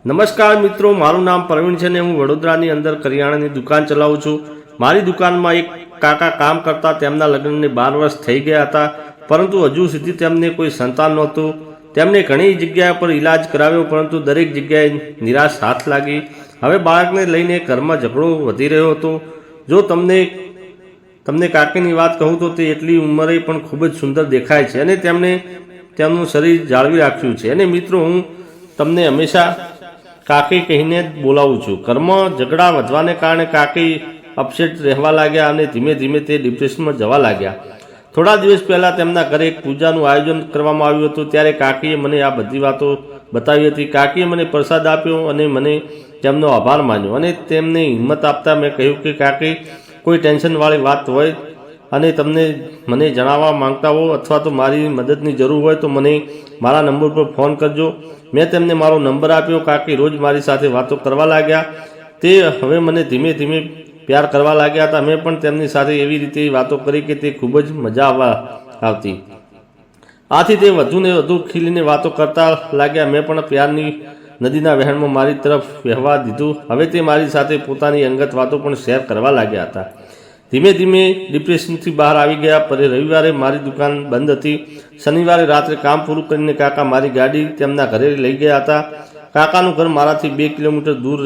નમસ્કાર મિત્રો, મારું નામ પ્રવીણ છે ને હું વડોદરાની અંદર કરિયાણાની દુકાન ચલાવું છું। મારી દુકાનમાં એક કાકા કામ કરતા, તેમના લગ્નને 12 વર્ષ થઈ ગયા હતા, પરંતુ હજુ સુધી તેમને કોઈ સંતાન નહોતું। તેમને ઘણી જગ્યા પર ઈલાજ કરાવ્યો, પરંતુ દરેક જગ્યાએ નિરાશ હાથ લાગી। હવે બાળકને લઈને ઘરમાં ઝઘડો વધી રહ્યો હતો। જો તમને કાકીની વાત કહું તો તે એટલી ઉંમરે પણ ખૂબ જ સુંદર દેખાય છે અને તેમણે તેમનું શરીર જાળવી રાખ્યું છે। અને મિત્રો, હું તમને હંમેશા કાકી કહીને જ બોલાવું છું। ઘરમાં ઝઘડા વધવાને કારણે કાકી અપસેટ રહેવા લાગ્યા અને ધીમે ધીમે તે ડિપ્રેશનમાં જવા લાગ્યા। થોડા દિવસ પહેલાં તેમના ઘરે એક પૂજાનું આયોજન કરવામાં આવ્યું હતું, ત્યારે કાકીએ મને આ બધી વાતો બતાવી હતી। કાકીએ મને પ્રસાદ આપ્યો અને મને તેમનો આભાર માન્યો અને તેમને હિંમત આપતા મેં કહ્યું કે કાકી, કોઈ ટેન્શનવાળી વાત હોય અને મને જણાવવા માંગતા હો અથવા તો મારી મદદની જરૂર હોય તો મને મારા નંબર પર ફોન કરજો। મેં તેમને મારો નંબર આપ્યો। કાકી રોજ મારી સાથે વાતો કરવા લાગ્યા। તે હવે મને ધીમે ધીમે પ્યાર કરવા લાગ્યા હતા। મેં પણ તેમની સાથે એવી રીતે વાતો કરી કે તે ખૂબ જ મજા આવતી। આથી તે વધુને વધુ ખીલીને વાતો કરતા લાગ્યા। મેં પણ પ્યારની નદીના વહેણમાં મારી તરફ વહેવા દીધું। હવે તે મારી સાથે પોતાની અંગત વાતો પણ શેર કરવા લાગ્યા હતા। ધીમે ધીમે ડિપ્રેશનથી બહાર આવી ગયા। પર રવિવારે મારી દુકાન બંધ હતી। શનિવારે રાત્રે કામ પૂરું કરીને કાકા મારી ગાડી તેમના ઘરે લઈ ગયા હતા। કાકાનું ઘર મારાથી 2 કિલોમીટર દૂર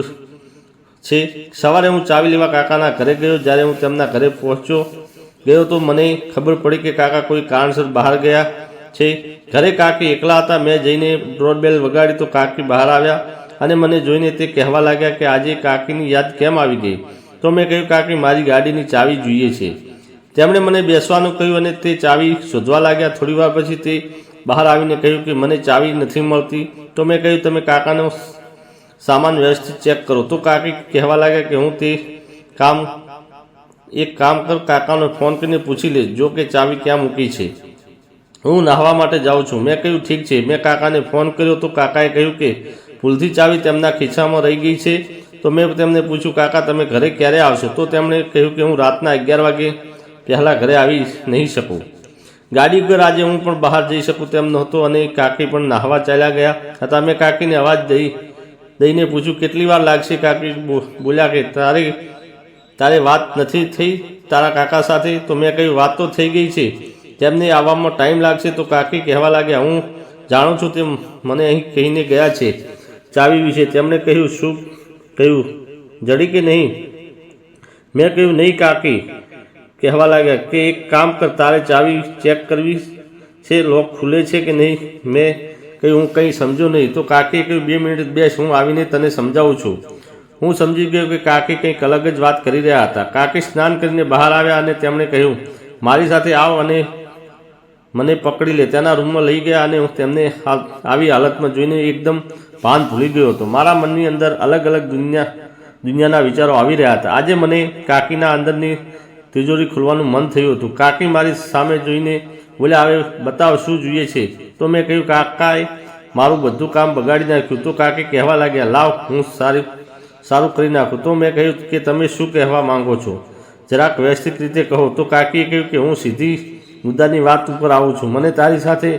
છે। સવારે હું ચાવી લેવા કાકાના ઘરે ગયો। જ્યારે હું તેમના ઘરે ગયો તો મને ખબર પડી કે કાકા કોઈ કારણસર બહાર ગયા છે। ઘરે કાકી એકલા હતા। મેં જઈને ડોરબેલ વગાડી તો કાકી બહાર આવ્યા અને મને જોઈને તે કહેવા લાગ્યા કે આજે કાકીની યાદ કેમ આવી ગઈ? તો મેં કહ્યું, કાકી, મારી ગાડીની ચાવી જોઈએ છે। તેમણે મને બેસવાનું કહ્યું અને તે ચાવી શોધવા લાગ્યા। થોડીવાર પછી તે બહાર આવીને કહ્યું કે મને ચાવી નથી મળતી। તો મેં કહ્યું, તમે કાકાનો સામાન વ્યવસ્થિત ચેક કરો। તો કાકી કહેવા લાગ્યા કે હું એક કામ કર, કાકાનો ફોન કરીને પૂછી લે જો કે ચાવી ક્યાં મૂકી છે। હું નાહવા માટે જાઉં છું। મેં કહ્યું, ઠીક છે। મેં કાકાને ફોન કર્યો તો કાકાએ કહ્યું કે ભૂલથી ચાવી તેમના ખિસ્સામાં રહી ગઈ છે। તો મેં તેમને પૂછ્યું, કાકા, તમે ઘરે ક્યારે આવશો? તો તેમણે કહ્યું કે હું રાતના 11 વાગે પહેલાં ઘરે આવી નહીં શકું। ગાડી વગર આજે હું પણ બહાર જઈ શકું તેમ નહોતો અને કાકી પણ નાહવા ચાલ્યા ગયા હતા। મેં કાકીને અવાજ દઈને પૂછ્યું, કેટલી વાર લાગશે? કાકી બોલ્યા કે તારે વાત નથી થઈ તારા કાકા સાથે? તો મેં કહ્યું, વાત તો થઈ ગઈ છે, તેમને આવવામાં ટાઈમ લાગશે। તો કાકી કહેવા લાગ્યા, હું જાણું છું, તે મને અહીં કહીને ગયા છે ચાવી વિશે। તેમણે કહ્યું, શું કહ્યું, જડી કે નહીં? મેં કહ્યું, નહીં। કાકી કહેવા લાગ્યા કે એક કામ કર, તારે ચાવી ચેક કરવી છે, લોક ખુલે છે કે નહીં? મેં કહ્યું, હું કંઈ સમજો નહીં। તો કાકીએ કહ્યું, 2 મિનિટ બેસ, હું આવીને તને સમજાવું છું। હું સમજી ગયો કે કાકી કંઈક અલગ જ વાત કરી રહ્યા હતા। કાકી સ્નાન કરીને બહાર આવ્યા અને તેમણે કહ્યું, મારી સાથે આવ અને મને પકડી લે। તેના રૂમમાં લઈ ગયા અને હું તેમને આવી હાલતમાં જોઈને એકદમ ભાન ભૂલી ગયો હતો। મારા મનની અંદર અલગ અલગ દુનિયાના વિચારો આવી રહ્યા હતા। આજે મને કાકીના અંદરની તિજોરી ખોલવાનું મન થયું હતું। કાકી મારી સામે જોઈને બોલ્યા, હવે બતાવ શું જોઈએ છે? તો મેં કહ્યું, કાકાએ મારું બધું કામ બગાડી નાખ્યું। તો કાકી કહેવા લાગ્યા, લાવ હું સારું કરી નાખું। તો મેં કહ્યું કે તમે શું કહેવા માંગો છો? જરાક વ્યવસ્થિત રીતે કહો। તો કાકીએ કહ્યું કે હું સીધી મુદ્દાની વાત ઉપર આવું છું। મને તારી સાથે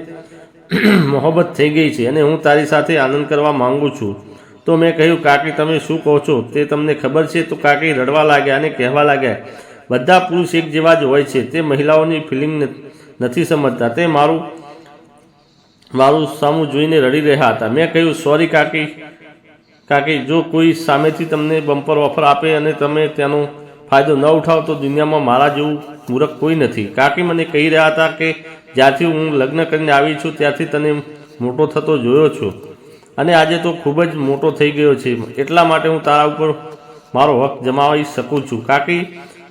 મોહબ્બત થઈ ગઈ છે અને હું તારી સાથે આનંદ કરવા માંગુ છું। તો મેં કહ્યું, કાકી, તમે શું કહો છો તે તમને ખબર છે? તો કાકી રડવા લાગ્યા અને કહેવા લાગ્યા, બધા પુરુષ એક જેવા જ હોય છે, તે મહિલાઓની ફિલિંગ નથી સમજતા। તે મારું સામું જોઈને રડી રહ્યા હતા। મેં કહ્યું, સોરી કાકી, જો કોઈ સામેથી તમને બમ્પર ઓફર આપે અને તમે તેનો ફાયદો ન ઉઠાવો તો દુનિયામાં મારા જેવું મૂર્ખ કોઈ નથી। કાકી મને કહી રહ્યા હતા કે જ્યારથી હું લગ્ન કરીને આવી છું ત્યારથી તને મોટો થતો જોયો છું અને આજે તો ખૂબ જ મોટો થઈ ગયો છે, એટલા માટે હું તારા ઉપર મારો હક જમાવી શકું છું। કાકી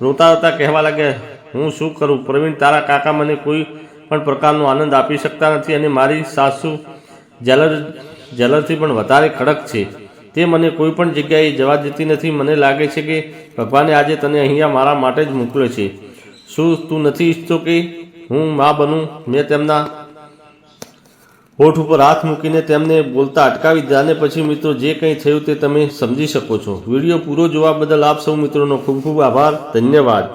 રોતા રોતા કહેવા લાગ્યા, હું શું કરું પ્રવીણ? તારા કાકા મને કોઈ પણ પ્રકારનો આનંદ આપી શકતા નથી અને મારી સાસુ જેલરથી પણ વધારે કડક છે। તે મને કોઈ પણ જગ્યાએ જવા દેતી નથી। મને લાગે છે કે ભગવાને આજે તને અહીંયા મારા માટે જ મોકલ્યો છે। શું તું નથી ઈચ્છતો કે હું માં બનું? મેં તેમના હોઠ ઉપર હાથ મૂકીને તેમને બોલતા અટકાવી દીધા અને પછી મિત્રો, જે કંઈ થયું તે તમે સમજી શકો છો। વિડીયો પૂરો જોવા બદલ આપ સૌ મિત્રોનો ખૂબ ખૂબ આભાર, ધન્યવાદ।